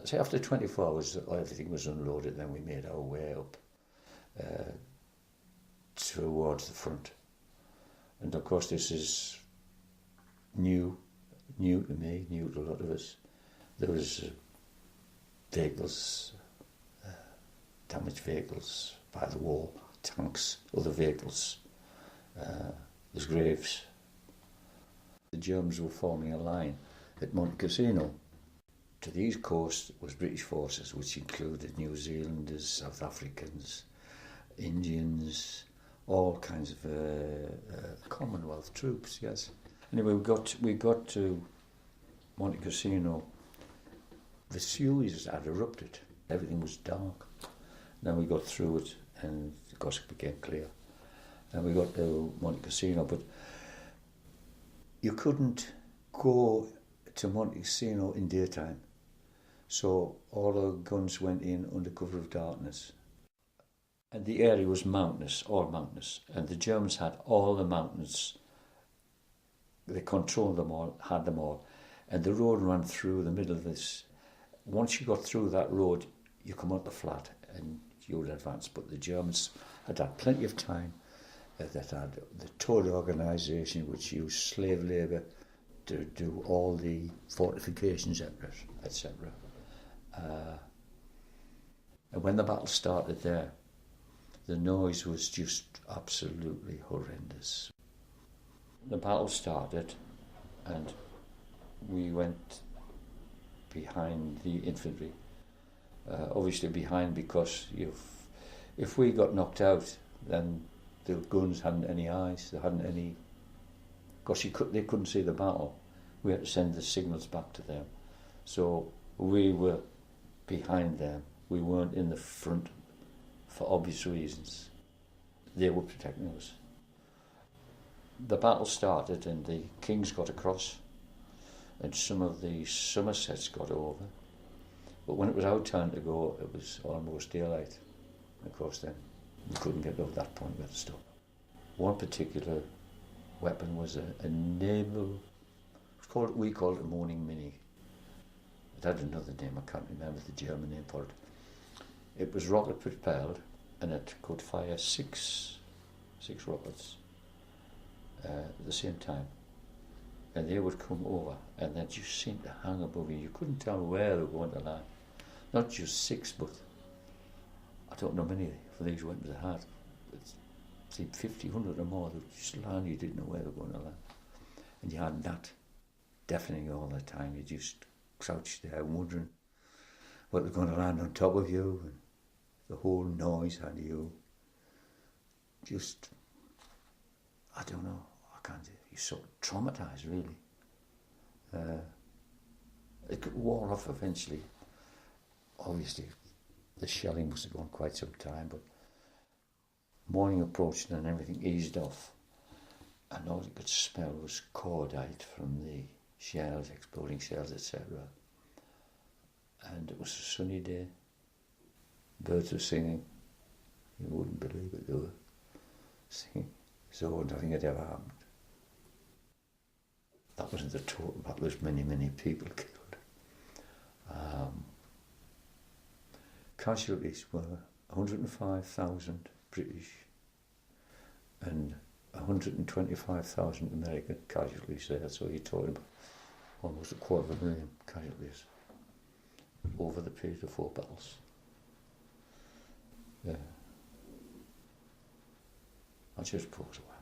So after 24 hours, everything was unloaded. Then we made our way up towards the front. And of course, this is new to me, new to a lot of us. There was vehicles, damaged vehicles by the wall, tanks, other vehicles. There's graves. The Germans were forming a line at Monte Cassino. To the east coast was British forces, which included New Zealanders, South Africans, Indians, all kinds of Commonwealth troops, yes. Anyway, we got to Monte Cassino. Vesuvius had erupted. Everything was dark. Then we got through it, and of course it became clear. And we got to Monte Cassino, but you couldn't go to Monte Cassino in daytime. So all our guns went in under cover of darkness. And the area was mountainous, all mountainous. And the Germans had all the mountains. They controlled them all, had them all. And the road ran through the middle of this. Once you got through that road, you come out the flat and you would advance. But the Germans had plenty of time. That had the total organisation which used slave labour to do all the fortifications, etc. And when the battle started there, the noise was just absolutely horrendous. The battle started and we went behind the infantry. Obviously behind because if we got knocked out, then the guns hadn't any eyes, they hadn't any... Because they couldn't see the battle. We had to send the signals back to them. So we were behind them. We weren't in the front for obvious reasons. They were protecting us. The battle started and the Kings got across and some of the Somersets got over. But when it was our turn to go, it was almost daylight. Of course then, we couldn't get over that point, we had to stop. One particular weapon was a naval, we called it a morning mini. It had another name, I can't remember the German name for it. It was rocket propelled and it could fire six rockets at the same time. And they would come over and they just seemed to hang above you. You couldn't tell where they were going to land. Not just six, but I don't know many for these weapons I had. It seemed 50, 100 or more. They would just land, you didn't know where they were going to land. And you had that deafening all the time. You just crouched there wondering what they're going to land on top of you. And the whole noise had you just, I don't know, you're so traumatised really. It wore off eventually. Obviously, the shelling must have gone quite some time, but morning approached and everything eased off. And all you could smell was cordite from the shells, exploding shells, etc. And it was a sunny day. Birds were singing. You wouldn't believe it, they were singing. So nothing had ever happened. That wasn't the total battle, there's many, many people killed. Casualties were 105,000 British and 125,000 American casualties there, so you're talking about almost 250,000 casualties over the period of 4 battles. Yeah. I just pause a while.